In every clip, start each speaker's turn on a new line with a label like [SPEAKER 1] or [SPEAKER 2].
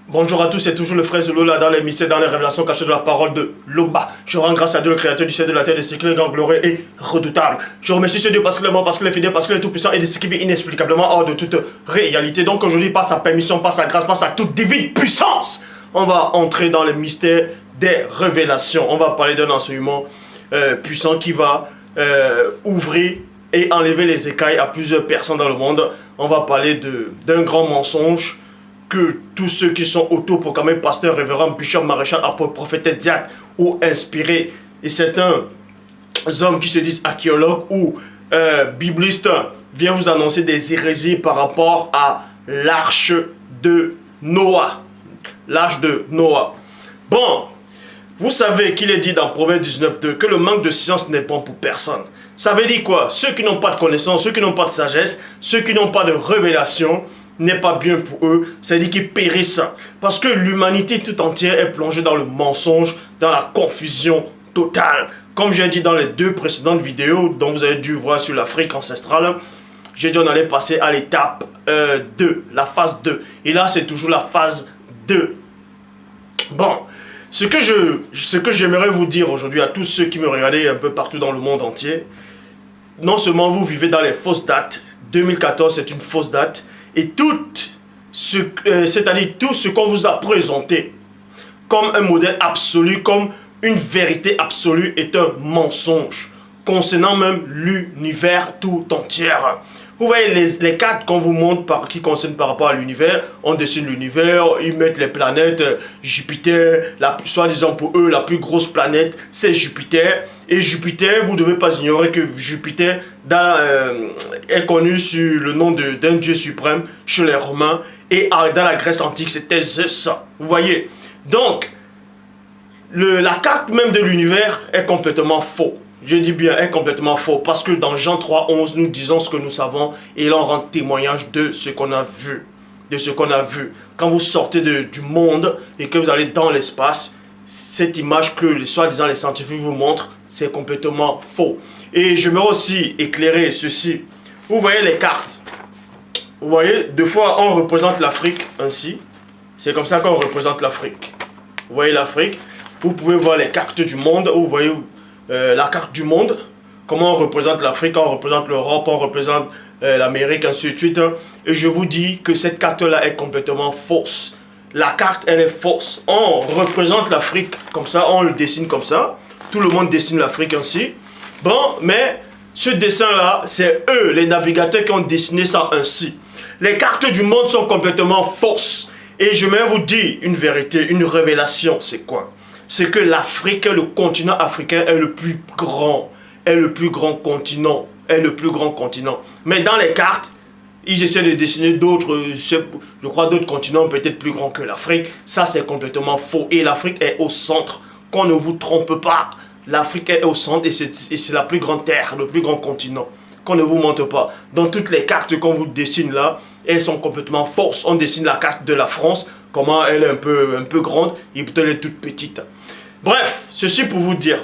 [SPEAKER 1] Bonjour à tous, c'est toujours le frère Zouloula dans les mystères, dans les révélations cachées de la parole de Loba. Je rends grâce à Dieu, le créateur du ciel et de la terre, de ce qui est grand, glorieux et redoutable. Je remercie ce Dieu parce qu'il est mort, parce qu'il est fidèle, parce qu'il est tout puissant et de ce qui vit inexplicablement hors de toute réalité. Donc aujourd'hui, par sa permission, par sa grâce, par sa toute divine puissance, on va entrer dans les mystères des révélations. On va parler d'un enseignement puissant qui va ouvrir et enlever les écailles à plusieurs personnes dans le monde. On va parler d'un grand mensonge que tous ceux qui sont autoproclamés pasteurs, révérends, bishop, maréchal, apôtre, prophète, diacre ou inspirés, et certains hommes qui se disent archéologues ou biblistes viennent vous annoncer des hérésies par rapport à l'arche de Noah. L'arche de Noah. Bon, vous savez qu'il est dit dans Proverbe 19:2 que le manque de science n'est bon pour personne. Ça veut dire quoi? Ceux qui n'ont pas de connaissance, ceux qui n'ont pas de sagesse, ceux qui n'ont pas de révélation, n'est pas bien pour eux, c'est-à-dire qu'ils périssent. Parce que l'humanité tout entière est plongée dans le mensonge, dans la confusion totale. Comme j'ai dit dans les deux précédentes vidéos, dont vous avez dû voir sur l'Afrique ancestrale, j'ai dit on allait passer à l'étape 2, la phase 2. Et là, c'est toujours la phase 2. Bon, ce que j'aimerais vous dire aujourd'hui à tous ceux qui me regardaient un peu partout dans le monde entier, non seulement vous vivez dans les fausses dates, 2014 c'est une fausse date, et c'est-à-dire tout ce qu'on vous a présenté comme un modèle absolu, comme une vérité absolue est un mensonge concernant même l'univers tout entier. Vous voyez les cartes qu'on vous montre qui concernent par rapport à l'univers, on dessine l'univers, ils mettent les planètes, Jupiter, soi-disant pour eux la plus grosse planète c'est Jupiter. Et Jupiter, vous ne devez pas ignorer que Jupiter est connu sur le nom d'un dieu suprême chez les Romains. Et dans la Grèce antique c'était Zeus. Vous voyez. Donc, la carte même de l'univers est complètement faux. Je dis bien, est complètement faux. Parce que dans Jean 3:11, nous disons ce que nous savons et l'on rend témoignage de ce qu'on a vu. De ce qu'on a vu. Quand vous sortez du monde et que vous allez dans l'espace, cette image que soi-disant les scientifiques vous montrent, c'est complètement faux. Et je vais aussi éclairer ceci. Vous voyez les cartes. Vous voyez, deux fois on représente l'Afrique ainsi. C'est comme ça qu'on représente l'Afrique. Vous voyez l'Afrique. Vous pouvez voir les cartes du monde. Vous voyez la carte du monde, comment on représente l'Afrique, on représente l'Europe, on représente l'Amérique, ainsi de suite. Et je vous dis que cette carte-là est complètement fausse. La carte, elle est fausse. On représente l'Afrique comme ça, on le dessine comme ça. Tout le monde dessine l'Afrique ainsi. Bon, mais ce dessin-là, c'est eux, les navigateurs, qui ont dessiné ça ainsi. Les cartes du monde sont complètement fausses. Et je vais vous dire une vérité, une révélation, c'est quoi? C'est que l'Afrique, le continent africain est le plus grand, continent, Mais dans les cartes, ils essaient de dessiner d'autres, je crois d'autres continents peut-être plus grands que l'Afrique. Ça c'est complètement faux et l'Afrique est au centre, qu'on ne vous trompe pas. L'Afrique est au centre et c'est la plus grande terre, le plus grand continent. Qu'on ne vous mente pas. Dans toutes les cartes qu'on vous dessine là, elles sont complètement fausses. On dessine la carte de la France, comment elle est un peu grande et peut-être elle est toute petite. Bref, ceci pour vous dire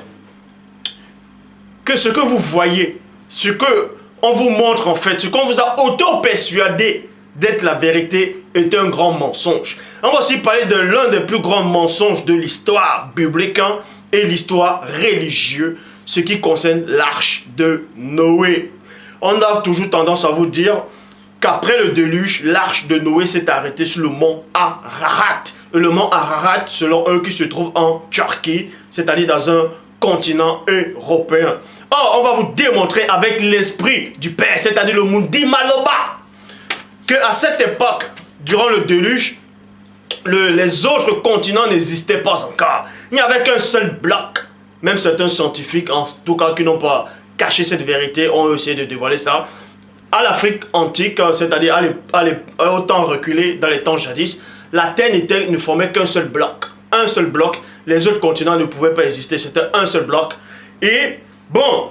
[SPEAKER 1] que ce que vous voyez, ce qu'on vous montre en fait, ce qu'on vous a auto-persuadé d'être la vérité est un grand mensonge. On va aussi parler de l'un des plus grands mensonges de l'histoire biblique et l'histoire religieuse, ce qui concerne l'arche de Noé. On a toujours tendance à vous dire qu'après le déluge, l'arche de Noé s'est arrêtée sur le mont Ararat. Et le mont Ararat, selon eux, qui se trouve en Turquie, c'est-à-dire dans un continent européen. Or, on va vous démontrer avec l'esprit du Père, c'est-à-dire le Mundi Maloba, qu'à cette époque, durant le déluge, les autres continents n'existaient pas encore. Il n'y avait qu'un seul bloc. Même certains scientifiques, en tout cas, qui n'ont pas caché cette vérité, ont essayé de dévoiler ça. À l'Afrique antique, c'est-à-dire au temps reculé, dans les temps jadis, la Terre ne formait qu'un seul bloc. Un seul bloc. Les autres continents ne pouvaient pas exister. C'était un seul bloc. Et bon.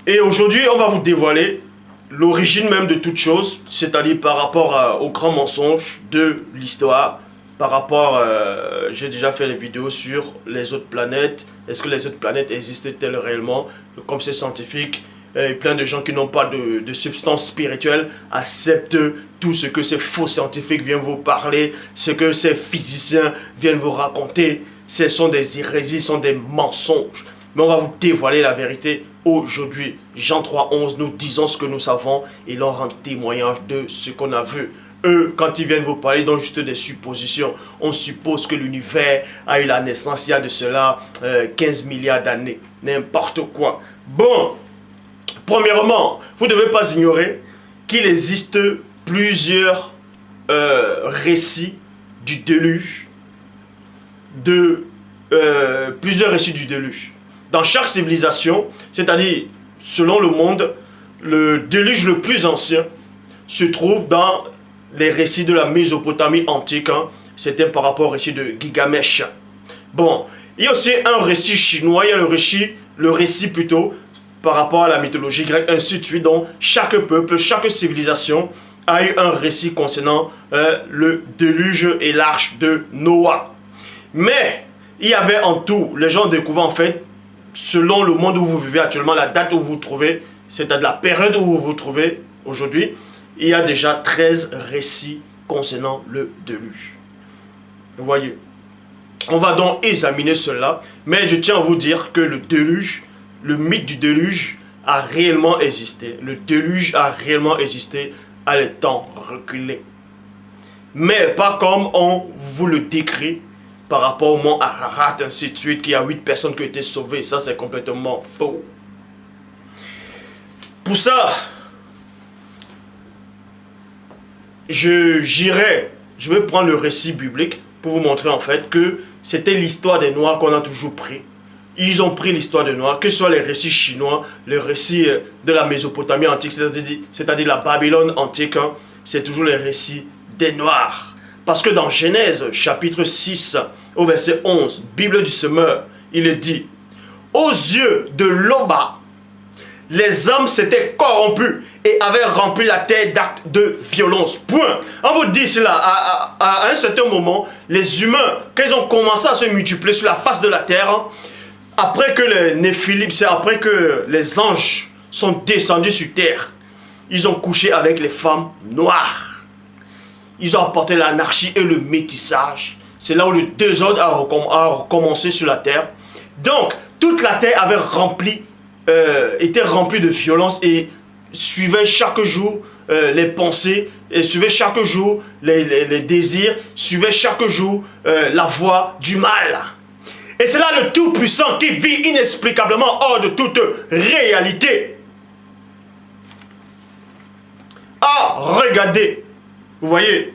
[SPEAKER 1] Et aujourd'hui, on va vous dévoiler l'origine même de toute chose. C'est-à-dire par rapport au grand mensonge de l'histoire. Par rapport, j'ai déjà fait les vidéos sur les autres planètes. Est-ce que les autres planètes existent-elles réellement? Comme c'est scientifique. Et plein de gens qui n'ont pas de substance spirituelle acceptent tout ce que ces faux scientifiques viennent vous parler, ce que ces physiciens viennent vous raconter, ce sont des hérésies, ce sont des mensonges. Mais on va vous dévoiler la vérité aujourd'hui. Jean 3,11, nous disons ce que nous savons et l'on rend témoignage de ce qu'on a vu. Eux, quand ils viennent vous parler, ils donnent juste des suppositions. On suppose que l'univers a eu la naissance il y a de cela 15 milliards d'années. N'importe quoi. Bon, premièrement, vous ne devez pas ignorer qu'il existe plusieurs récits du déluge. Plusieurs récits du déluge. Dans chaque civilisation, c'est-à-dire selon le monde, le déluge le plus ancien se trouve dans les récits de la Mésopotamie antique. Hein. C'était par rapport au récit de Gilgamesh. Bon, il y a aussi un récit chinois, il y a le récit plutôt par rapport à la mythologie grecque, ainsi de suite. Donc chaque peuple, chaque civilisation a eu un récit concernant le déluge et l'arche de Noah. Mais il y avait en tout, les gens découvrent en fait, selon le monde où vous vivez actuellement, la date où vous vous trouvez, c'est-à-dire la période où vous vous trouvez aujourd'hui, il y a déjà 13 récits concernant le déluge. Vous voyez. On va donc examiner cela, mais je tiens à vous dire que le déluge, le mythe du déluge a réellement existé. Le déluge a réellement existé à les temps reculés. Mais pas comme on vous le décrit par rapport au mont Ararat, ainsi de suite, qu'il y a 8 personnes qui ont été sauvées. Ça, c'est complètement faux. Pour ça, je vais prendre le récit biblique pour vous montrer en fait que c'était l'histoire des Noirs qu'on a toujours pris. Ils ont pris l'histoire des Noirs, que ce soit les récits chinois, les récits de la Mésopotamie antique, c'est-à-dire la Babylone antique, hein, c'est toujours les récits des Noirs. Parce que dans Genèse, chapitre 6, au verset 11, Bible du semeur, il est dit, « Aux yeux de Loba, les hommes s'étaient corrompus et avaient rempli la terre d'actes de violence. » Point. On vous dit cela, à un certain moment, les humains, quand ils ont commencé à se multiplier sur la face de la terre, après que les Néphilim, c'est après que les anges sont descendus sur terre, ils ont couché avec les femmes noires. Ils ont apporté l'anarchie et le métissage. C'est là où le désordre a recommencé sur la terre. Donc, toute la terre avait était remplie de violence et suivait chaque jour les pensées, et suivait chaque jour les désirs, suivait chaque jour la voie du mal. Et c'est là le Tout-Puissant qui vit inexplicablement hors de toute réalité. Ah, regardez. Vous voyez,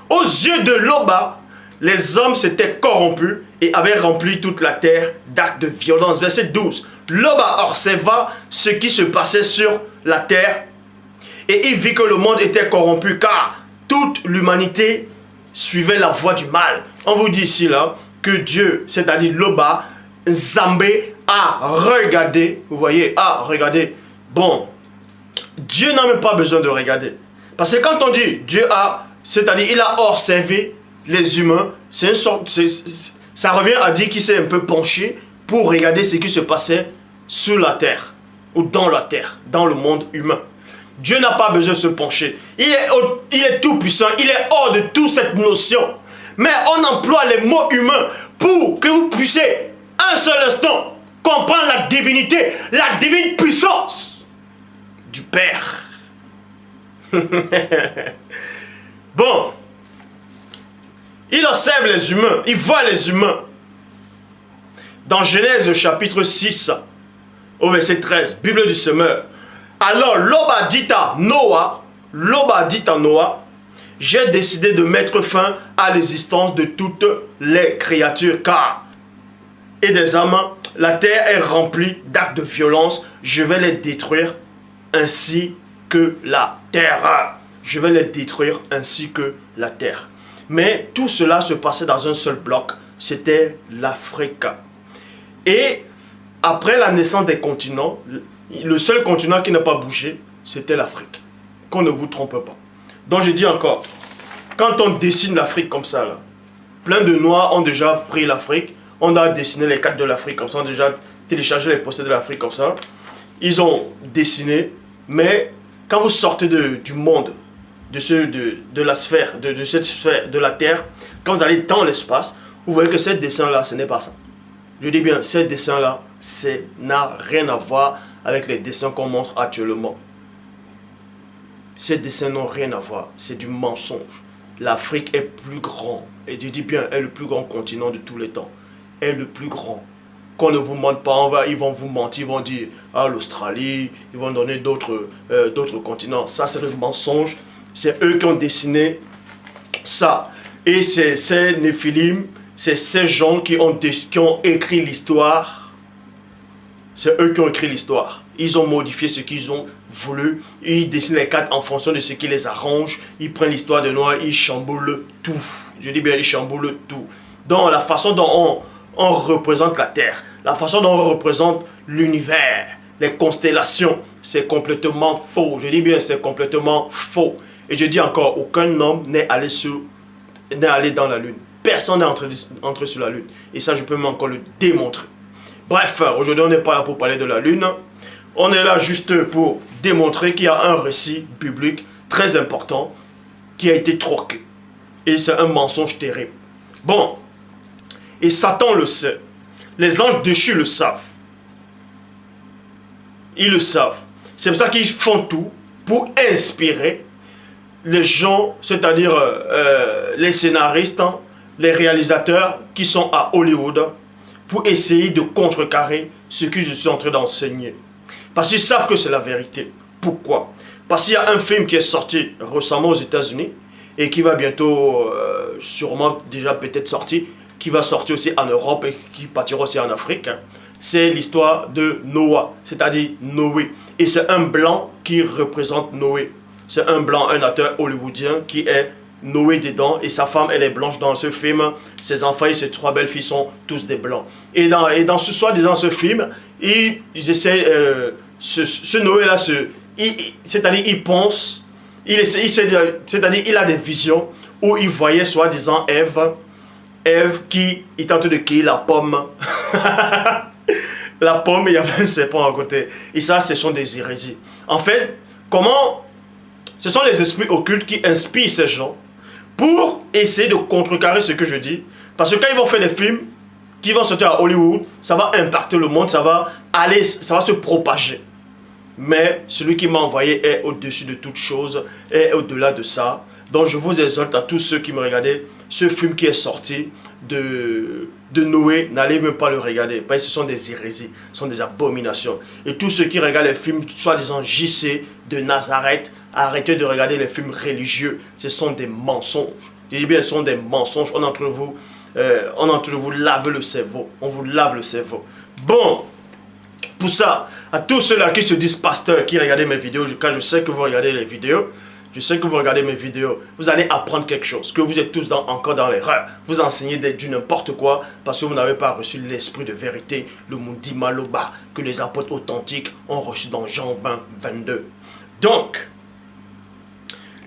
[SPEAKER 1] aux yeux de Loba, les hommes s'étaient corrompus et avaient rempli toute la terre d'actes de violence. Verset 12. Loba observa ce qui se passait sur la terre et il vit que le monde était corrompu car toute l'humanité suivait la voie du mal. On vous dit ici là que Dieu, c'est-à-dire Loba, Zambé, a regardé. Vous voyez, a regardé. Bon, Dieu n'a même pas besoin de regarder. Parce que quand on dit Dieu a, c'est-à-dire il a observé les humains, c'est une sorte, ça revient à dire qu'il s'est un peu penché pour regarder ce qui se passait sur la terre ou dans la terre, dans le monde humain. Dieu n'a pas besoin de se pencher. Il est tout puissant, il est hors de toute cette notion. Mais on emploie les mots humains pour que vous puissiez un seul instant comprendre la divinité, la divine puissance du Père. Bon, il observe les humains, il voit les humains. Dans Genèse chapitre 6, au verset 13, Bible du semeur. Alors Loba dit à Noah, j'ai décidé de mettre fin à l'existence de toutes les créatures, car, et des hommes, la terre est remplie d'actes de violence, je vais les détruire ainsi que la terre. Je vais les détruire ainsi que la terre. Mais tout cela se passait dans un seul bloc, c'était l'Afrique. Et après la naissance des continents, le seul continent qui n'a pas bougé, c'était l'Afrique. Qu'on ne vous trompe pas. Donc je dis encore, quand on dessine l'Afrique comme ça, là, plein de Noirs ont déjà pris l'Afrique, on a dessiné les cartes de l'Afrique comme ça, on a déjà téléchargé les posters de l'Afrique comme ça. Ils ont dessiné, mais quand vous sortez du monde de la sphère, de cette sphère de la Terre, quand vous allez dans l'espace, vous voyez que ce dessin-là, ce n'est pas ça. Je dis bien, ce dessin-là, ça n'a rien à voir avec les dessins qu'on montre actuellement. Ces dessins n'ont rien à voir, c'est du mensonge. L'Afrique est plus grand, et je dis bien, est le plus grand continent de tous les temps. Est le plus grand. Qu'on ne vous mente pas, ils vont vous mentir, ils vont dire ah, l'Australie, ils vont donner d'autres continents. Ça, c'est le mensonge. C'est eux qui ont dessiné ça. Et c'est ces Néphilim, c'est ces gens qui ont écrit l'histoire. C'est eux qui ont écrit l'histoire. Ils ont modifié ce qu'ils ont voulu. Ils dessinent les cartes en fonction de ce qui les arrange. Ils prennent l'histoire de Noah, ils chamboulent tout. Je dis bien, ils chamboulent tout. Dans la façon dont on représente la Terre, la façon dont on représente l'univers, les constellations, c'est complètement faux. Je dis bien, c'est complètement faux. Et je dis encore, aucun homme n'est allé dans la Lune. Personne n'est entré sur la Lune. Et ça, je peux même encore le démontrer. Bref, aujourd'hui, on n'est pas là pour parler de la Lune. On est là juste pour démontrer qu'il y a un récit biblique très important qui a été troqué. Et c'est un mensonge terrible. Bon, et Satan le sait. Les anges déchus le savent. Ils le savent. C'est pour ça qu'ils font tout pour inspirer les gens, c'est-à-dire les scénaristes, hein, les réalisateurs qui sont à Hollywood, pour essayer de contrecarrer ce que je suis en train d'enseigner. Parce qu'ils savent que c'est la vérité. Pourquoi? Parce qu'il y a un film qui est sorti récemment aux États-Unis et qui va bientôt, sûrement déjà peut-être sortir, qui va sortir aussi en Europe et qui partira aussi en Afrique. C'est l'histoire de Noah, c'est-à-dire Noé. Et c'est un blanc qui représente Noé. C'est un blanc, un acteur hollywoodien qui est Noé dedans. Et sa femme, elle est blanche dans ce film. Ses enfants et ses 3 belles filles sont tous des blancs. Et dans ce soi-disant ce film, ils essaient, ce Noé-là, c'est-à-dire il pense, c'est-à-dire il a des visions où il voyait soi-disant Ève qui est en train de cueillir la pomme. La pomme, il y avait un serpent à côté. Et ça, ce sont des hérésies. En fait, ce sont les esprits occultes qui inspirent ces gens pour essayer de contrecarrer ce que je dis. Parce que quand ils vont faire des films qui vont sortir à Hollywood, ça va impacter le monde, ça va se propager. Mais celui qui m'a envoyé est au-dessus de toute chose, est au-delà de ça. Donc je vous exhorte à tous ceux qui me regardaient, ce film qui est sorti de Noé, n'allez même pas le regarder. Parce que ce sont des hérésies, ce sont des abominations. Et tous ceux qui regardent les films, soi-disant JC de Nazareth, arrêtez de regarder les films religieux. Ce sont des mensonges. Je dis bien, ce sont des mensonges. On entre vous lave le cerveau. On vous lave le cerveau. Bon, pour ça, à tous ceux-là qui se disent pasteurs, qui regardent mes vidéos, quand je sais que vous regardez les vidéos, je sais que vous regardez mes vidéos, vous allez apprendre quelque chose, que vous êtes tous encore dans l'erreur. Vous enseignez du n'importe quoi parce que vous n'avez pas reçu l'esprit de vérité, le Mundi Maloba, que les apôtres authentiques ont reçu dans Jean 20, 22. Donc,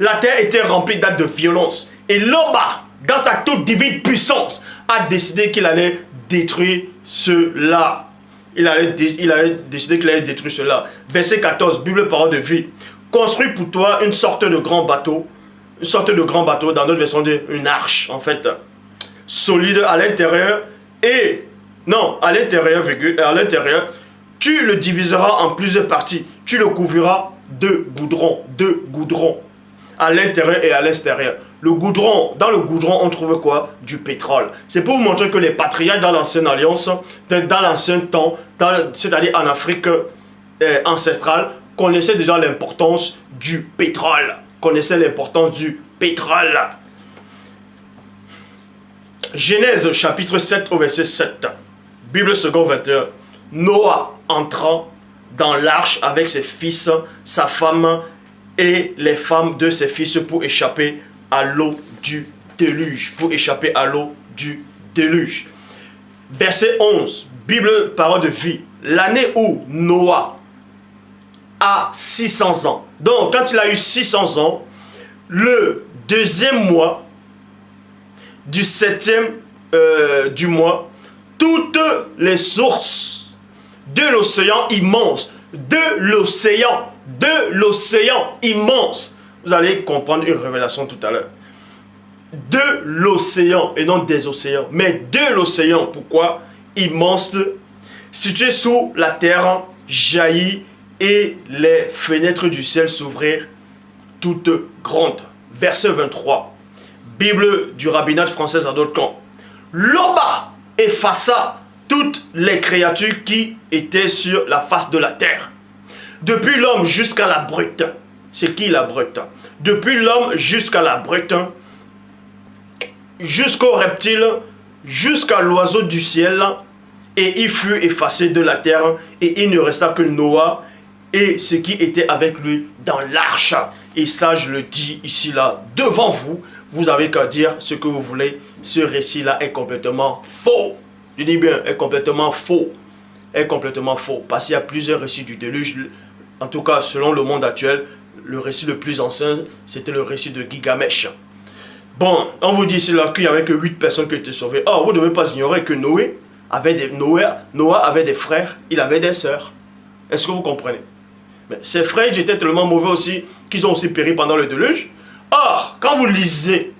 [SPEAKER 1] la terre était remplie d'actes de violence. Et Loba, dans sa toute divine puissance, a décidé qu'il allait détruire cela. Il allait décider qu'il allait détruire cela. Verset 14, Bible parole de vie. Construis pour toi une sorte de grand bateau. Une sorte de grand bateau, dans notre version, une arche, en fait. Solide à l'intérieur. Et, non, à l'intérieur, tu le diviseras en plusieurs parties. Tu le couvriras de goudron. À l'intérieur et à l'extérieur. Le goudron, dans le goudron, on trouve quoi? Du pétrole. C'est pour vous montrer que les patriarches dans l'ancienne alliance, dans l'ancien temps, c'est-à-dire en Afrique ancestrale, connaissaient déjà l'importance du pétrole. Genèse chapitre 7 au verset 7. Bible seconde 21. Noah entrant dans l'arche avec ses fils, sa femme et les femmes de ses fils pour échapper à l'eau du déluge. Verset 11. Bible parole de vie. L'année où Noah a 600 ans. Donc, quand il a eu 600 ans, le deuxième mois du 7e du mois, toutes les sources de l'océan immense, immense, Vous allez comprendre une révélation tout à l'heure. De l'océan, et non des océans, mais de l'océan. Pourquoi? Immense, situé sous la terre, jaillit et les fenêtres du ciel s'ouvrirent toutes grandes. Verset 23. Bible du rabbinat français Adolphe Camp. L'Oba effaça toutes les créatures qui étaient sur la face de la terre. Depuis l'homme jusqu'à la brute. C'est qui la brute? Depuis l'homme jusqu'à la brute, jusqu'au reptile, jusqu'à l'oiseau du ciel, et il fut effacé de la terre, et il ne resta que Noah et ce qui était avec lui dans l'arche. Et ça, je le dis ici, là, devant vous, vous avez qu'à dire ce que vous voulez. Ce récit-là est complètement faux. Je dis bien, est complètement faux. Est complètement faux. Parce qu'il y a plusieurs récits du déluge. En tout cas, selon le monde actuel, le récit le plus ancien, c'était le récit de Gilgamesh. Bon, on vous dit ici là qu'il n'y avait que 8 personnes qui étaient sauvées. Oh, vous ne devez pas ignorer que Noah avait des frères, il avait des sœurs. Est-ce que vous comprenez? Mais ses frères ils étaient tellement mauvais aussi qu'ils ont aussi péri pendant le déluge. Or, quand vous lisez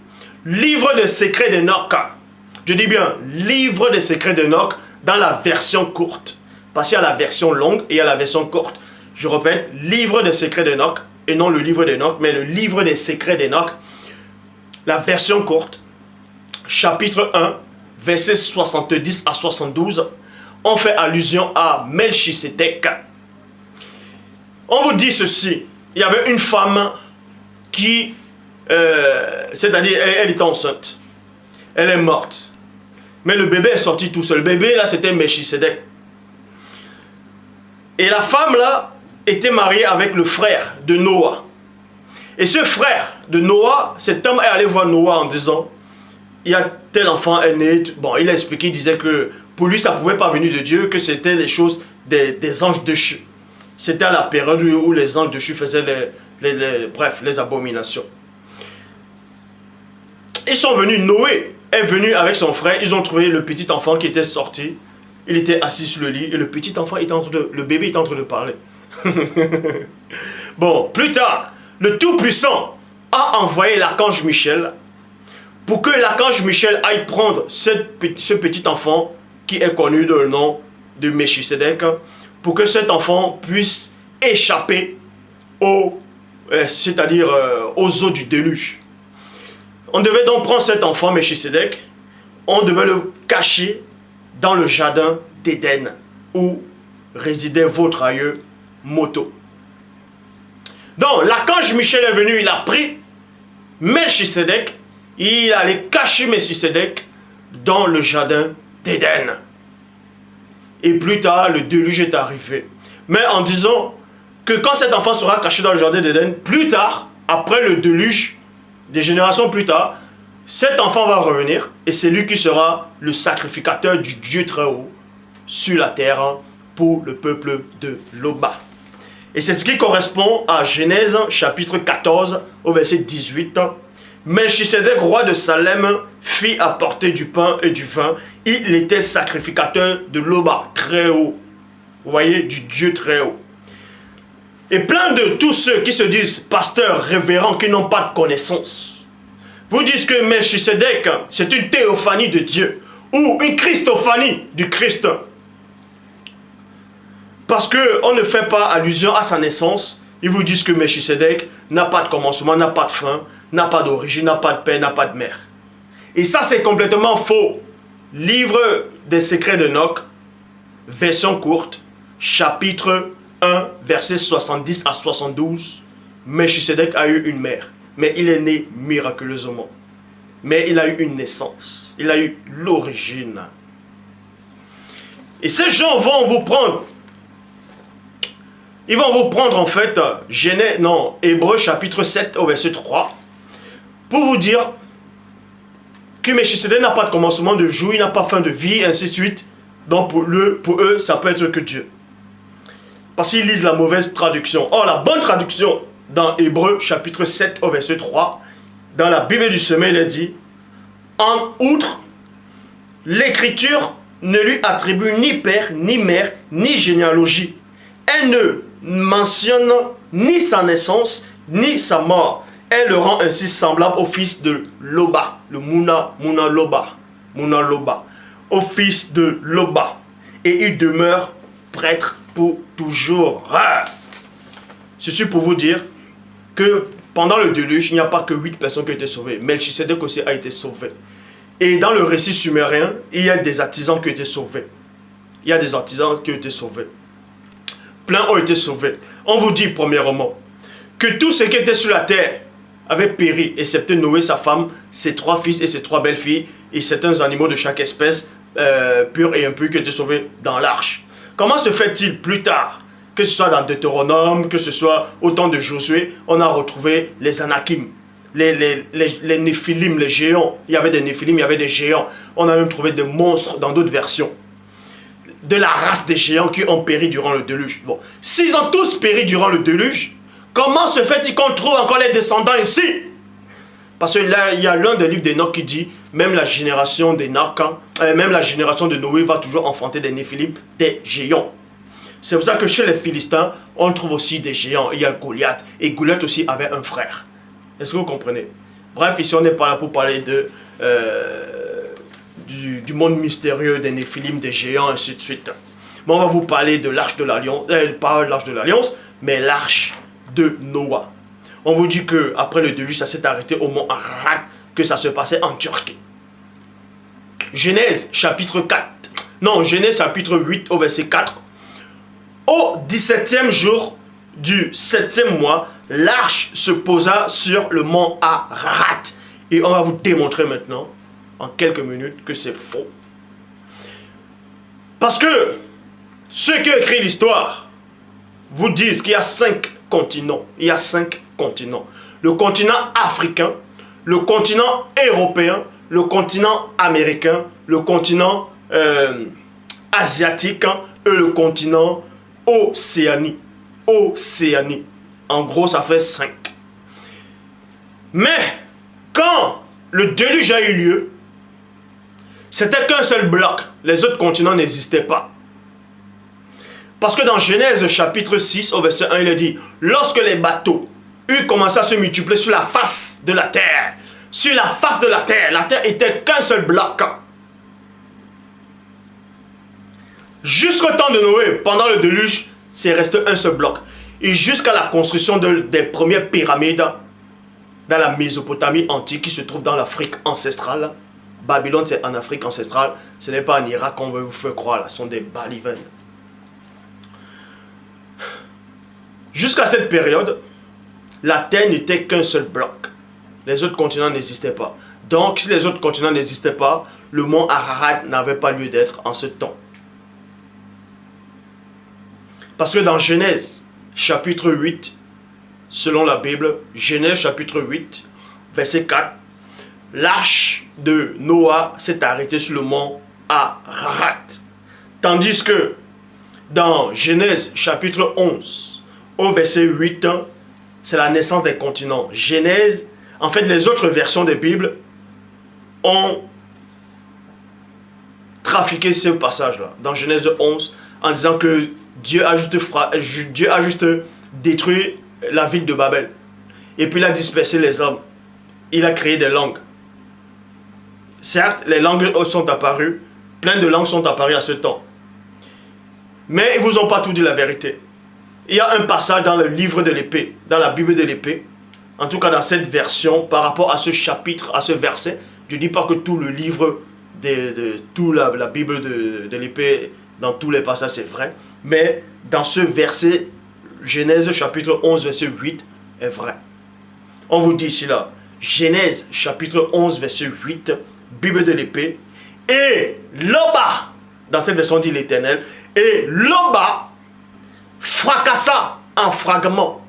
[SPEAKER 1] Livre des secrets d'Enoch, je dis bien Livre des secrets d'Enoch dans la version courte, parce qu'il y a la version longue et il y a la version courte. Je répète, Livre des secrets d'Enoch, et non le livre d'Enoch, mais le Livre des secrets d'Enoch, la version courte, chapitre 1, versets 70 à 72, on fait allusion à Melchisédek. On vous dit ceci, il y avait une femme qui, c'est-à-dire elle était enceinte, elle est morte, mais le bébé est sorti tout seul. Le bébé là c'était Melchisédek. Et la femme là était mariée avec le frère de Noah. Et ce frère de Noah, cet homme est allé voir Noah en disant, il y a tel enfant est né. Bon, il a expliqué, il disait que pour lui ça ne pouvait pas venir de Dieu, que c'était les choses des anges déchus. C'était à la période où les anges déchus faisaient les abominations. Ils sont venus, Noé est venu avec son frère, ils ont trouvé le petit enfant qui était sorti. Il était assis sur le lit et le petit enfant était le bébé était en train de parler. Bon, plus tard, le Tout-Puissant a envoyé l'archange Michel pour que l'archange Michel aille prendre ce petit enfant qui est connu de le nom de Melchisédek, pour que cet enfant puisse échapper aux eaux du déluge. On devait donc prendre cet enfant Melchisédek, on devait le cacher dans le jardin d'Éden où résidait votre aïeux Moto. Donc l'archange Michel est venu, il a pris Melchisédek, il allait cacher Melchisédek dans le jardin d'Éden. Et plus tard, le déluge est arrivé. Mais en disant que quand cet enfant sera caché dans le jardin d'Éden, plus tard, après le déluge, des générations plus tard, cet enfant va revenir et c'est lui qui sera le sacrificateur du Dieu très haut sur la terre pour le peuple de l'Oba. Et c'est ce qui correspond à Genèse chapitre 14 au verset 18. Melchisédek, roi de Salem, fit apporter du pain et du vin. Il était sacrificateur de l'Oba, très haut. Vous voyez, du Dieu très haut. Et plein de tous ceux qui se disent pasteurs, révérends, qui n'ont pas de connaissance, vous disent que Melchisédek, c'est une théophanie de Dieu, ou une christophanie du Christ. Parce qu'on ne fait pas allusion à sa naissance, ils vous disent que Melchisédek n'a pas de commencement, n'a pas de fin, n'a pas d'origine, n'a pas de père, n'a pas de mère. Et ça, c'est complètement faux. Livre des secrets d'Enoch, version courte, chapitre 1, versets 70 à 72. Melchisédek a eu une mère, mais il est né miraculeusement. Mais il a eu une naissance, il a eu l'origine. Et ces gens vont vous prendre. Ils vont vous prendre en fait, Hébreux chapitre 7 au verset 3, pour vous dire que Melchisédek n'a pas de commencement de jour, il n'a pas fin de vie, et ainsi de suite. Donc pour eux, ça peut être que Dieu. Parce qu'ils lisent la mauvaise traduction. Or, la bonne traduction dans Hébreux chapitre 7 au verset 3, dans la Bible du Semeur, il est dit, en outre, l'Écriture ne lui attribue ni père, ni mère, ni généalogie. Elle ne mentionne ni sa naissance, ni sa mort. Elle le rend ainsi semblable au fils de Loba, le Muna Loba, au fils de Loba. Et il demeure prêtre pour toujours. Ceci pour vous dire que pendant le déluge, il n'y a pas que 8 personnes qui ont été sauvées. Melchisedec aussi a été sauvé. Et dans le récit sumérien, il y a des artisans qui ont été sauvés. Plein ont été sauvés. On vous dit premièrement que tous ceux qui étaient sur la terre avaient péri, excepté Noé, sa femme, ses 3 fils et ses 3 belles-filles, et certains animaux de chaque espèce, purs et impurs, qui étaient sauvés dans l'arche. Comment se fait-il plus tard, que ce soit dans Deutéronome, que ce soit au temps de Josué, on a retrouvé les Anakim, les Néphilim, les géants. Il y avait des Néphilim, il y avait des géants. On a même trouvé des monstres dans d'autres versions. De la race des géants qui ont péri durant le déluge. Bon, s'ils ont tous péri durant le déluge, comment se fait-il qu'on trouve encore les descendants ici? Parce que là, il y a l'un des livres d'Enoch qui dit, même la génération d'Enoch, même la génération de Noé va toujours enfanter des Néphilim, des géants. C'est pour ça que chez les Philistins, on trouve aussi des géants. Il y a Goliath. Et Goliath aussi avait un frère. Est-ce que vous comprenez? Bref, ici on n'est pas là pour parler du monde mystérieux des Néphilim, des géants, ainsi de suite. Mais on va vous parler de l'arche de l'Alliance, pas l'arche de l'Alliance, mais l'arche de Noah. On vous dit que après le déluge, ça s'est arrêté au mont Ararat, que ça se passait en Turquie. Genèse chapitre 4. Non, Genèse chapitre 8 au verset 4. Au 17e jour du 7e mois, l'arche se posa sur le mont Ararat. Et on va vous démontrer maintenant, en quelques minutes, que c'est faux. Parce que ceux qui ont écrit l'histoire vous disent qu'il y a 5 continents. Il y a 5 continents. Le continent africain, le continent européen, le continent américain, le continent asiatique et le continent Océanie. En gros, ça fait 5. Mais, quand le déluge a eu lieu, c'était qu'un seul bloc. Les autres continents n'existaient pas. Parce que dans Genèse chapitre 6, au verset 1, il est dit, lorsque les bateaux eurent commencé à se multiplier sur la face de la terre, la terre était qu'un seul bloc. Jusqu'au temps de Noé, pendant le déluge, c'est resté un seul bloc. Et jusqu'à la construction des premières pyramides dans la Mésopotamie antique qui se trouve dans l'Afrique ancestrale. Babylone, c'est en Afrique ancestrale. Ce n'est pas en Irak qu'on veut vous faire croire. Là. Ce sont des balivernes. Jusqu'à cette période, la Terre n'était qu'un seul bloc. Les autres continents n'existaient pas. Donc, si les autres continents n'existaient pas, le mont Ararat n'avait pas lieu d'être en ce temps. Parce que dans Genèse, chapitre 8, selon la Bible, Genèse chapitre 8, verset 4, l'arche de Noah s'est arrêtée sur le mont Ararat. Tandis que dans Genèse chapitre 11, au verset 8, c'est la naissance des continents. Genèse, en fait, les autres versions des Bibles ont trafiqué ce passage-là, dans Genèse 11, en disant que Dieu a juste détruit la ville de Babel. Et puis il a dispersé les hommes. Il a créé des langues. Certes, les langues sont apparues. Plein de langues sont apparues à ce temps. Mais ils ne vous ont pas tout dit la vérité. Il y a un passage dans le livre de l'épée, dans la Bible de l'épée. En tout cas dans cette version, par rapport à ce chapitre, à ce verset. Je ne dis pas que tout le livre, toute la Bible de l'épée, dans tous les passages, c'est vrai. Mais dans ce verset, Genèse chapitre 11, verset 8, est vrai. On vous dit ici là, Genèse chapitre 11, verset 8, Bible de l'épée, et Loba, dans cette version dit l'Éternel, et Loba fracassa en fragments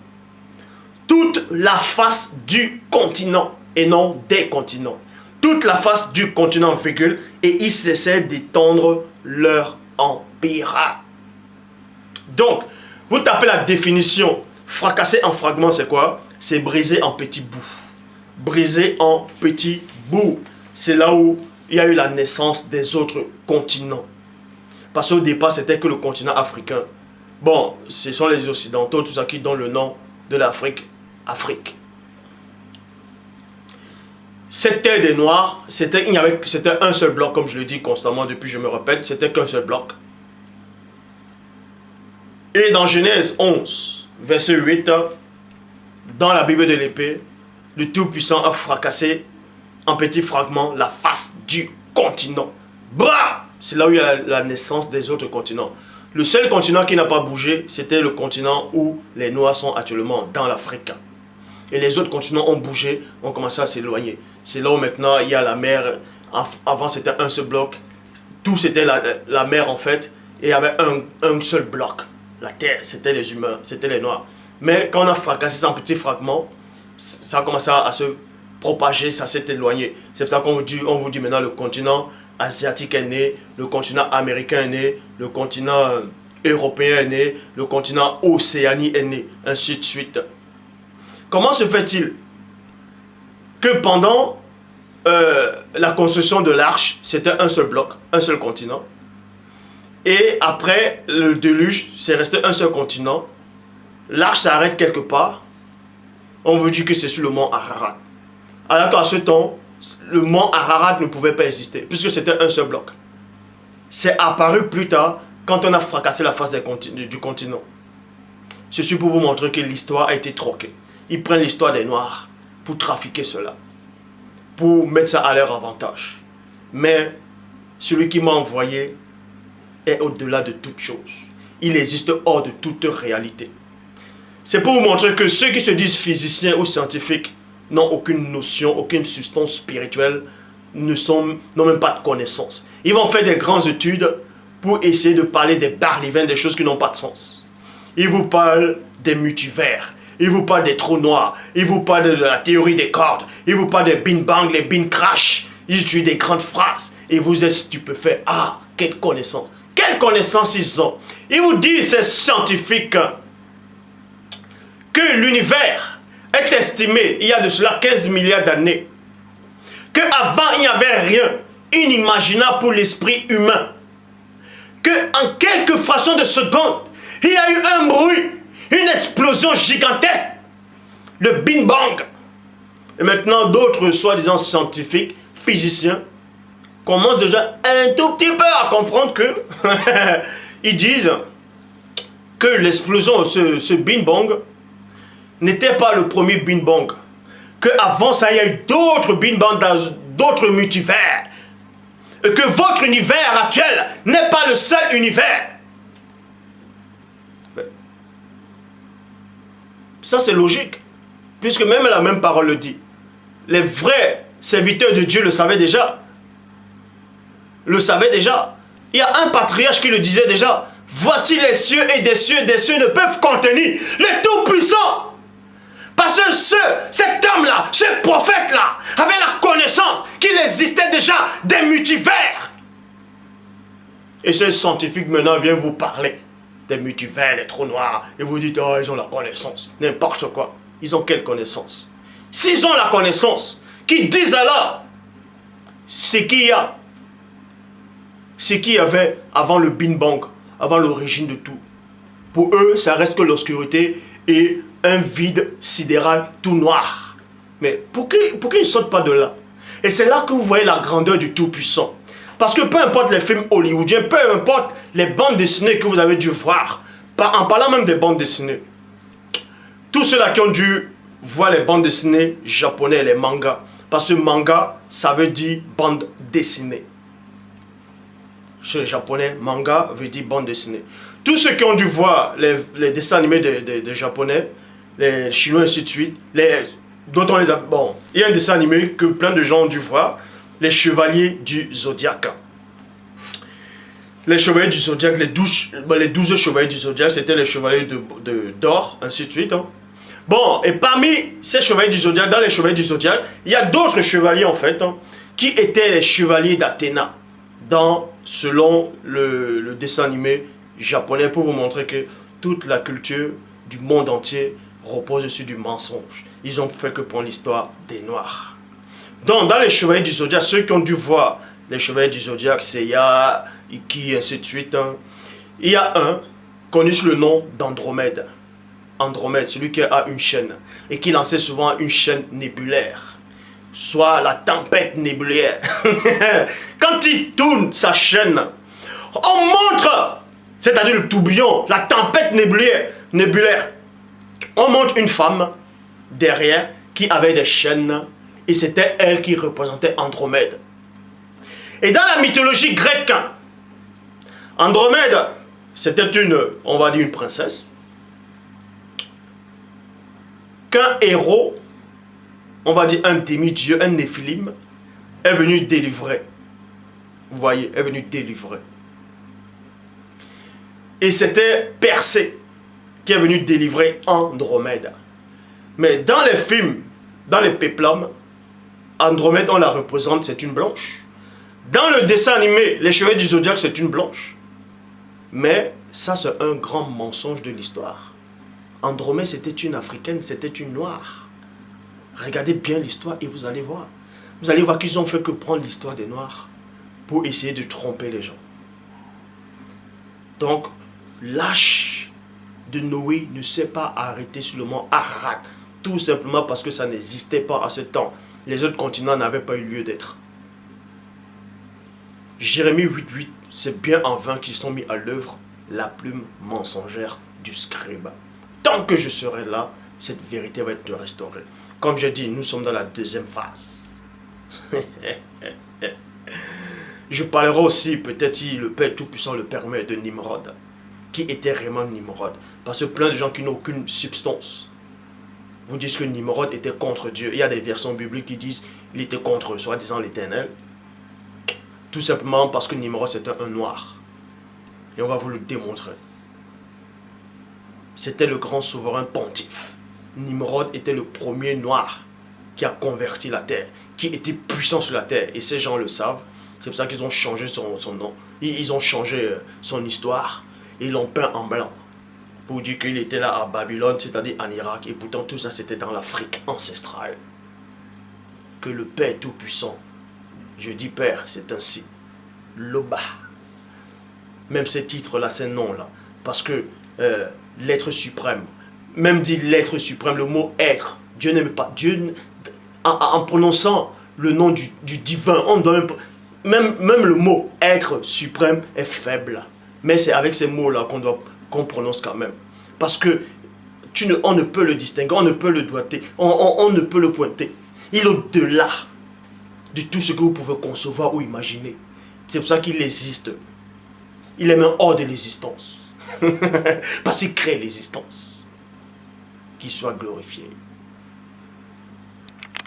[SPEAKER 1] toute la face du continent, et non des continents. Toute la face du continent, virgule, et ils cessaient d'étendre leur empire. Donc, vous tapez la définition, fracasser en fragments, c'est quoi? C'est briser en petits bouts. Briser en petits bouts. C'est là où il y a eu la naissance des autres continents. Parce qu'au départ, c'était que le continent africain. Bon, ce sont les Occidentaux, tout ça qui donnent le nom de l'Afrique, Afrique. cette terre des Noirs, c'était un seul bloc, comme je le dis constamment depuis, je me répète, c'était qu'un seul bloc. Et dans Genèse 11, verset 8, dans la Bible de l'épée, le Tout-Puissant a fracassé en petits fragments la face du continent. Bah! C'est là où il y a la naissance des autres continents. Le seul continent qui n'a pas bougé, c'était le continent où les Noirs sont actuellement, dans l'Afrique. Et les autres continents ont bougé, ont commencé à s'éloigner. C'est là où maintenant il y a la mer. Avant c'était un seul bloc. Tout c'était la mer en fait. Et il y avait un seul bloc. La terre, c'était les humains, c'était les Noirs. Mais quand on a fracassé ça en petits fragments, ça a commencé à se propager, ça s'est éloigné. C'est pour ça qu'on vous dit maintenant le continent asiatique est né, le continent américain est né, le continent européen est né, le continent Océanie est né, ainsi de suite. Comment se fait-il que pendant la construction de l'arche, c'était un seul bloc, un seul continent, et après le déluge, c'est resté un seul continent, l'arche s'arrête quelque part, on vous dit que c'est sur le mont Ararat. Alors qu'à ce temps, le mont Ararat ne pouvait pas exister, puisque c'était un seul bloc. C'est apparu plus tard, quand on a fracassé la face du continent. Ceci pour vous montrer que l'histoire a été troquée. Ils prennent l'histoire des Noirs pour trafiquer cela, pour mettre ça à leur avantage. Mais celui qui m'a envoyé est au-delà de toute chose. Il existe hors de toute réalité. C'est pour vous montrer que ceux qui se disent physiciens ou scientifiques n'ont aucune notion, aucune substance spirituelle, n'ont même pas de connaissances. Ils vont faire des grandes études pour essayer de parler des barlivins, des choses qui n'ont pas de sens. Ils vous parlent des multivers. Il vous parle des trous noirs, il vous parle de la théorie des cordes, il vous parle des bin bang, les bin crash, ils utilisent des grandes phrases et vous êtes stupéfait. Ah, quelle connaissance! Quelle connaissance ils ont! Ils vous disent, ces scientifiques, que l'univers est estimé, il y a de cela 15 milliards d'années, qu'avant il n'y avait rien, inimaginable pour l'esprit humain, qu'en quelques fractions de secondes, il y a eu un bruit, une explosion gigantesque, le Big Bang. Et maintenant, d'autres soi-disant scientifiques, physiciens, commencent déjà un tout petit peu à comprendre que ils disent que l'explosion, ce Big Bang, n'était pas le premier Big Bang. Qu'avant ça, il y a eu d'autres Big Bang dans d'autres multivers. Et que votre univers actuel n'est pas le seul univers. Ça c'est logique, puisque même la même parole le dit. Les vrais serviteurs de Dieu le savaient déjà. Le savaient déjà. Il y a un patriarche qui le disait déjà. Voici les cieux et des cieux ne peuvent contenir le Tout-Puissant. Parce que cet homme-là, ce prophète-là, avait la connaissance qu'il existait déjà des multivers. Et ce scientifique maintenant vient vous parler des multivers, des trous noirs, et vous dites, oh, ils ont la connaissance. N'importe quoi. Ils ont quelle connaissance? S'ils ont la connaissance, qu'ils disent alors ce qu'il y a, ce qu'il y avait avant le Big Bang, avant l'origine de tout. Pour eux, ça reste que l'obscurité et un vide sidéral tout noir. Mais pourquoi ils ne sortent pas de là? Et c'est là que vous voyez la grandeur du Tout-Puissant. Parce que peu importe les films hollywoodiens, peu importe les bandes dessinées que vous avez dû voir, en parlant même des bandes dessinées, tous ceux-là qui ont dû voir les bandes dessinées japonais, les mangas, parce que manga, ça veut dire bande dessinée. Chez les japonais, manga veut dire bande dessinée. Tous ceux qui ont dû voir les dessins animés des japonais, les chinois, ainsi de suite, dont on les a... Bon, il y a un dessin animé que plein de gens ont dû voir, les chevaliers du zodiaque. Les chevaliers du zodiaque, les 12 chevaliers du zodiaque, c'était les chevaliers d'or, ainsi de suite. Hein. Bon, et parmi ces chevaliers du zodiaque, dans les chevaliers du zodiaque, il y a d'autres chevaliers en fait, hein, qui étaient les chevaliers d'Athéna, selon le dessin animé japonais, pour vous montrer que toute la culture du monde entier repose sur du mensonge. Ils ont fait que pour l'histoire des Noirs. Donc, dans les chevaliers du zodiaque, ceux qui ont dû voir les chevaliers du zodiaque, Seiya, Iki, ainsi de suite, hein, il y a un connu sous le nom d'Andromède. Andromède, celui qui a une chaîne et qui lançait souvent une chaîne nébulaire. soit la tempête nébulière. Quand il tourne sa chaîne, on montre, c'est-à-dire le tourbillon, la tempête nébulaire. On montre une femme derrière qui avait des chaînes et c'était elle qui représentait Andromède. Et dans la mythologie grecque, Andromède, c'était une, on va dire une princesse, qu'un héros, on va dire un demi-dieu, un néphilim, est venu délivrer. Vous voyez, est venu délivrer. Et c'était Persée qui est venu délivrer Andromède. Mais dans les films, dans les péplums, Andromède, on la représente, c'est une blanche. Dans le dessin animé, les Chevaliers du Zodiaque, c'est une blanche. Mais ça, c'est un grand mensonge de l'histoire. Andromède, c'était une africaine, c'était une noire. Regardez bien l'histoire et vous allez voir. Vous allez voir qu'ils ont fait que prendre l'histoire des noirs pour essayer de tromper les gens. Donc, l'âge de Noé ne s'est pas arrêté sur le mont Ararat. Tout simplement parce que ça n'existait pas à ce temps. Les autres continents n'avaient pas eu lieu d'être. Jérémie 8.8, c'est bien en vain qu'ils sont mis à l'œuvre la plume mensongère du scribe. Tant que je serai là, cette vérité va être restaurée. Comme j'ai dit, nous sommes dans la deuxième phase. Je parlerai aussi, peut-être si le Père Tout-Puissant le permet, de Nimrod. Qui était vraiment Nimrod? Parce que plein de gens qui n'ont aucune substance vous disent que Nimrod était contre Dieu. Il y a des versions bibliques qui disent qu'il était contre, soi-disant, l'Éternel. Tout simplement parce que Nimrod c'était un noir. Et on va vous le démontrer. C'était le grand souverain pontife. Nimrod était le premier noir qui a converti la terre, qui était puissant sur la terre. Et ces gens le savent. C'est pour ça qu'ils ont changé son nom. Ils ont changé son histoire. Et ils l'ont peint en blanc. Pour dire qu'il était là à Babylone, c'est-à-dire en Irak. Et pourtant tout ça c'était dans l'Afrique ancestrale. Que le Père Tout-Puissant, je dis Père, c'est ainsi. Loba. Même ces titres-là, ces noms-là. Parce que l'être suprême, même dit l'être suprême, le mot être, Dieu n'aime pas. Dieu, en prononçant le nom du divin, on doit même le mot être suprême est faible. Mais c'est avec ces mots-là qu'on prononce quand même. Parce que on ne peut le distinguer, on ne peut le doigter, on ne peut le pointer. Il est au-delà de tout ce que vous pouvez concevoir ou imaginer. C'est pour ça qu'il existe. Il est même hors de l'existence. Parce qu'il crée l'existence. Qu'il soit glorifié.